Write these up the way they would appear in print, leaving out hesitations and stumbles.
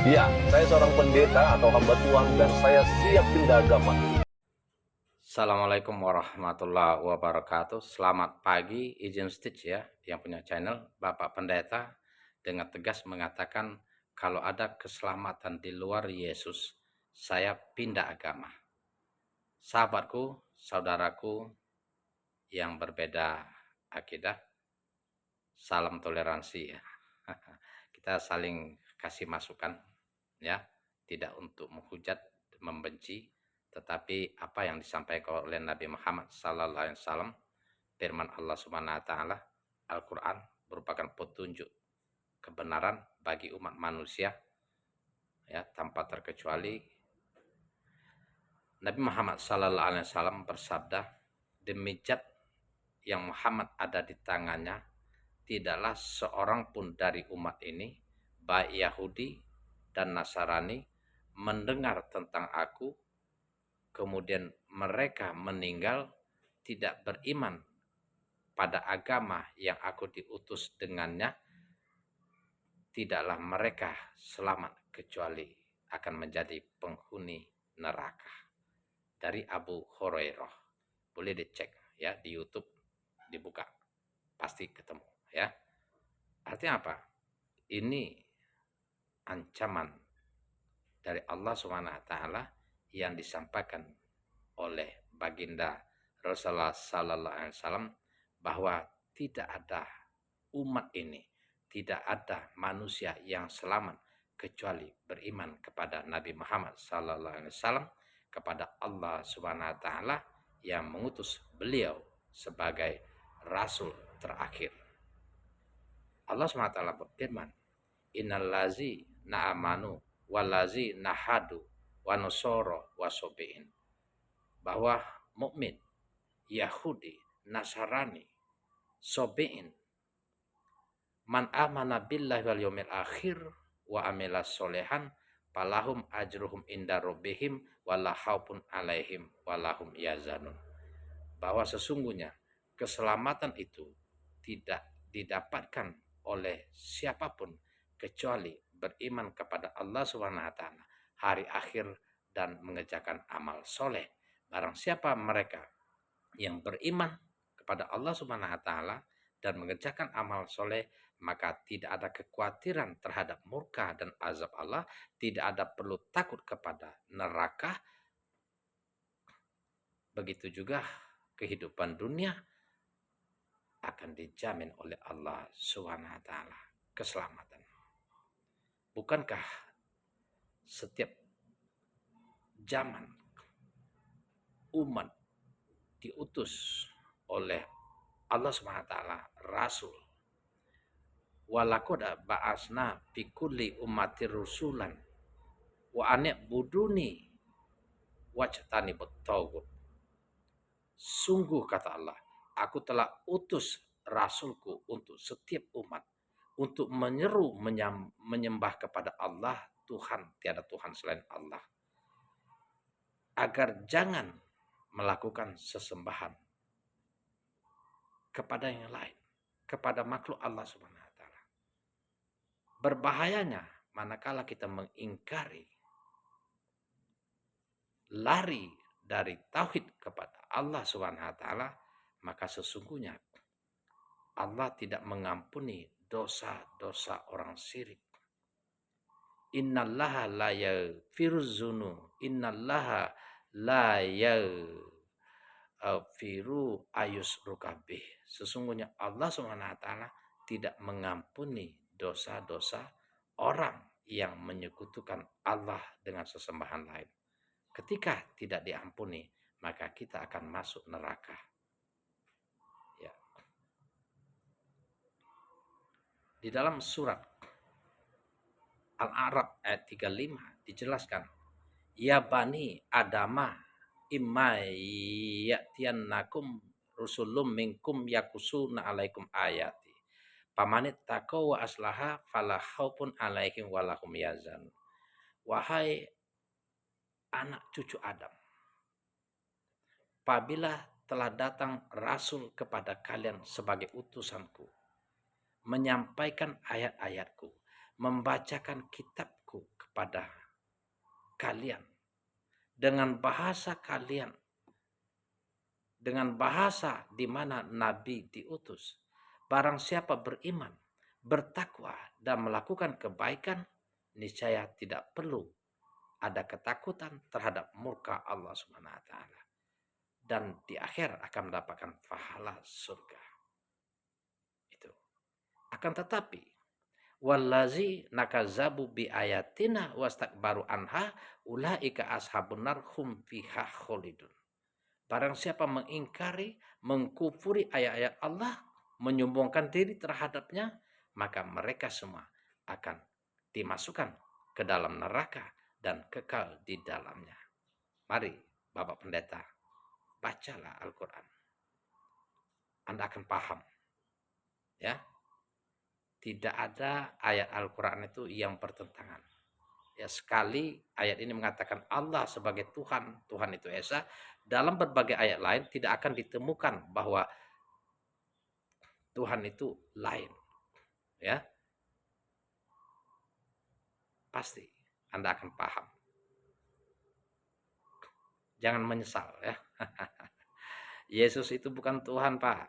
Ya, saya seorang pendeta atau hamba Tuhan dan saya siap pindah agama. Assalamualaikum warahmatullahi wabarakatuh. Selamat pagi, izin Stitch ya, yang punya channel Bapak Pendeta dengan tegas mengatakan kalau ada keselamatan di luar Yesus, saya pindah agama. Sahabatku, saudaraku yang berbeda akidah, salam toleransi ya. Kita saling kasih masukan ya, tidak untuk menghujat, membenci, tetapi apa yang disampaikan oleh Nabi Muhammad sallallahu alaihi wasallam, firman Allah Subhanahu wa taala, Al-Qur'an merupakan petunjuk kebenaran bagi umat manusia ya, tanpa terkecuali. Nabi Muhammad sallallahu alaihi wasallam bersabda, demi zat yang Muhammad ada di tangannya, tidaklah seorang pun dari umat ini, baik Yahudi dan Nasrani, mendengar tentang aku, kemudian mereka meninggal tidak beriman pada agama yang aku diutus dengannya, tidaklah mereka selamat kecuali akan menjadi penghuni neraka. Dari Abu Hurairah. Boleh dicek ya di YouTube, dibuka. Pasti ketemu ya. Artinya apa? Ini ancaman dari Allah Subhanahu wa taala yang disampaikan oleh baginda Rasulullah sallallahu alaihi wasallam bahwa tidak ada umat ini, tidak ada manusia yang selamat kecuali beriman kepada Nabi Muhammad sallallahu alaihi wasallam, kepada Allah Subhanahu wa taala yang mengutus beliau sebagai rasul terakhir. Allah Subhanahu wa taala berfirman, Innallazi na'amanu walazi nahadu wa nusoro wa sobiin. Bahwa mukmin, Yahudi, Nasrani, sobiin, man amana billahi wal yaumil akhir wa amila solehan palahum ajruhum inda rabbihim wala khaufun alaihim walahum yazanun. Bahwa sesungguhnya keselamatan itu tidak didapatkan oleh siapapun kecuali beriman kepada Allah Subhanahu wa taala, hari akhir, dan mengerjakan amal soleh. Barang siapa mereka yang beriman kepada Allah Subhanahu wa taala dan mengerjakan amal soleh, maka tidak ada kekhawatiran terhadap murka dan azab Allah, tidak ada perlu takut kepada neraka. Begitu juga kehidupan dunia akan dijamin oleh Allah Subhanahu wa taala keselamatan. Bukankah setiap zaman umat diutus oleh Allah Subhanahu wa taala rasul? Walaqad ba'asna fi kulli ummatir rusulan wa an'buduni wajtanibut taghut. Sungguh kata Allah, aku telah utus rasulku untuk setiap umat untuk menyeru menyembah kepada Allah, Tuhan, tiada Tuhan selain Allah, agar jangan melakukan sesembahan kepada yang lain, kepada makhluk Allah Subhanahu wa taala. Berbahayanya manakala kita mengingkari, lari dari tauhid kepada Allah Subhanahu wa taala, maka sesungguhnya Allah tidak mengampuni dosa-dosa orang syirik. Innallaha la yaghfiru dzunu, innallaha la yaghfiru ayusruka bih. Sesungguhnya Allah Subhanahu wa taala tidak mengampuni dosa-dosa orang yang menyekutukan Allah dengan sesembahan lain. Ketika tidak diampuni, maka kita akan masuk neraka. Ya. Di dalam surat Al-A'raf ayat 35 dijelaskan, ya bani adama imma ya'tiyannakum rusulum minkum yakusuna alaikum ayati pamanit taqaw wa aslaha fala khaufun alaihim walahum yazan. Wahai anak cucu Adam, apabila telah datang rasul kepada kalian sebagai utusanku, menyampaikan ayat-ayatku, membacakan kitabku kepada kalian dengan bahasa kalian, dengan bahasa di mana Nabi diutus. Barang siapa beriman, bertakwa, dan melakukan kebaikan, niscaya tidak perlu ada ketakutan terhadap murka Allah Subhanahu wa taala. Dan di akhir akan mendapatkan pahala surga. Itu. Akan tetapi, wallazi nakazabu bi ayatina wastakbaru anha ulaika ashabun nar hum fiha khalidun. Barang siapa mengingkari, mengkufuri ayat-ayat Allah, menyombongkan diri terhadapnya, maka mereka semua akan dimasukkan ke dalam neraka dan kekal di dalamnya. Mari, Bapak Pendeta, bacalah Al-Quran. Anda akan paham. Ya, tidak ada ayat Al-Quran itu yang bertentangan. Ya, sekali ayat ini mengatakan Allah sebagai Tuhan, Tuhan itu Esa, dalam berbagai ayat lain tidak akan ditemukan bahwa Tuhan itu lain. Ya, pasti Anda akan paham. Jangan menyesal ya. Yesus itu bukan Tuhan, Pak.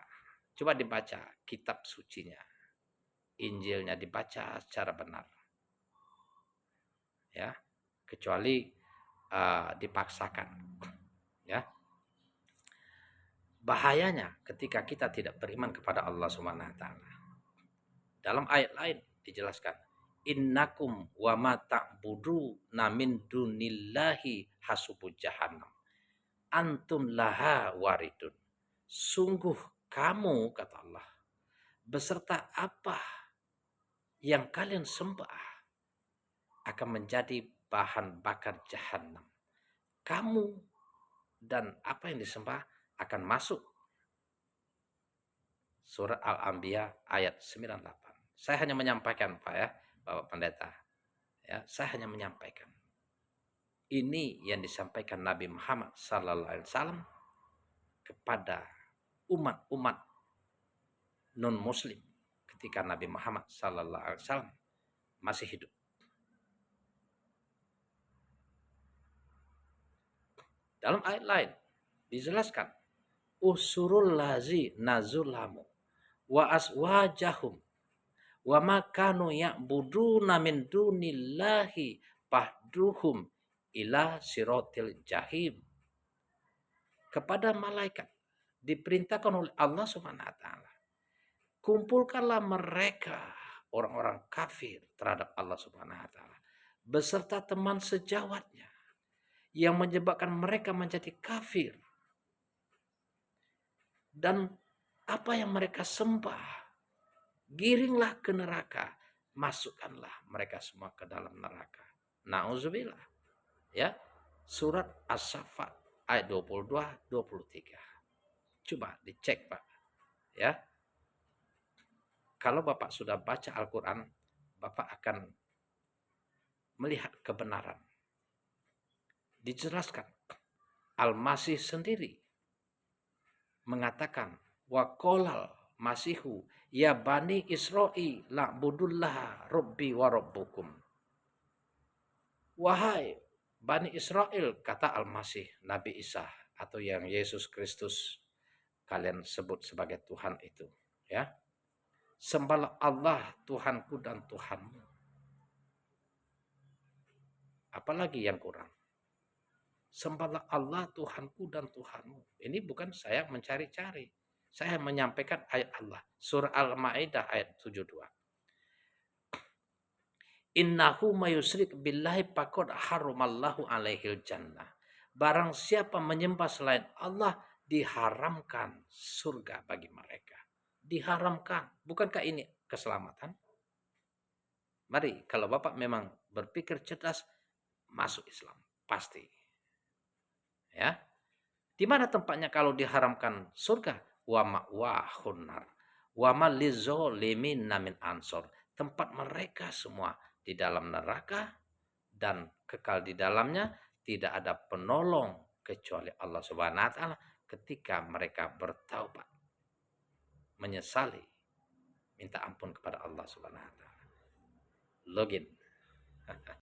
Coba dibaca kitab sucinya. Injilnya dibaca secara benar. Ya, kecuali dipaksakan. Ya. Bahayanya ketika kita tidak beriman kepada Allah Subhanahu wa taala. Dalam ayat lain dijelaskan, innakum wa ma ta'buduna min dunillahi hasubu jahannam. Antum laha waridun. Sungguh kamu, kata Allah, beserta apa yang kalian sembah akan menjadi bahan bakar jahanam. Kamu dan apa yang disembah akan masuk. Surat Al-Anbiya ayat 98. Saya hanya menyampaikan, Pak ya, Bapak Pendeta. Ya, saya hanya menyampaikan. Ini yang disampaikan Nabi Muhammad sallallahu alaihi wasallam kepada umat-umat non muslim ketika Nabi Muhammad sallallahu alaihi wasallam masih hidup. Dalam ayat lain dijelaskan, usurul lazi nazulamu wa aswajahum wa makanu ya'buduna min dunillahi fahduhum ila sirotil jahim. Kepada malaikat diperintahkan oleh Allah Subhanahu wa taala, kumpulkanlah mereka orang-orang kafir terhadap Allah Subhanahu wa taala beserta teman sejawatnya yang menyebabkan mereka menjadi kafir. Dan apa yang mereka sembah, giringlah ke neraka, masukkanlah mereka semua ke dalam neraka. Nauzubillah. Ya. Surat As-Saffat ayat 22-23. Coba dicek, Pak. Ya. Kalau Bapak sudah baca Al-Quran, Bapak akan melihat kebenaran. Dijelaskan, Al-Masih sendiri mengatakan, wa qolal masihu ya bani Israil la'budullah rabbi wa rabbukum. Wahai Bani Israel, kata Al-Masih, Nabi Isa atau yang Yesus Kristus kalian sebut sebagai Tuhan itu, ya. Sembahlah Allah Tuhanku dan Tuhanmu. Apalagi yang kurang? Sembahlah Allah Tuhanku dan Tuhanmu. Ini bukan saya mencari-cari. Saya menyampaikan ayat Allah. Surah Al-Ma'idah ayat 72. Innahu mayusrik billahi faqad haramallahu alaihil jannah. Barang siapa menyembah selain Allah, diharamkan surga bagi mereka. Diharamkan. Bukankah ini keselamatan? Mari, kalau Bapak memang berpikir cerdas, masuk Islam. Pasti. Ya. Di mana tempatnya kalau diharamkan surga? Wa ma'wahun nar. Wa ma lizolimin namin ansor. Tempat mereka semua di dalam neraka dan kekal di dalamnya, tidak ada penolong kecuali Allah Subhanahu wa taala ketika mereka bertaubat, menyesali, minta ampun kepada Allah Subhanahu wa taala. Login.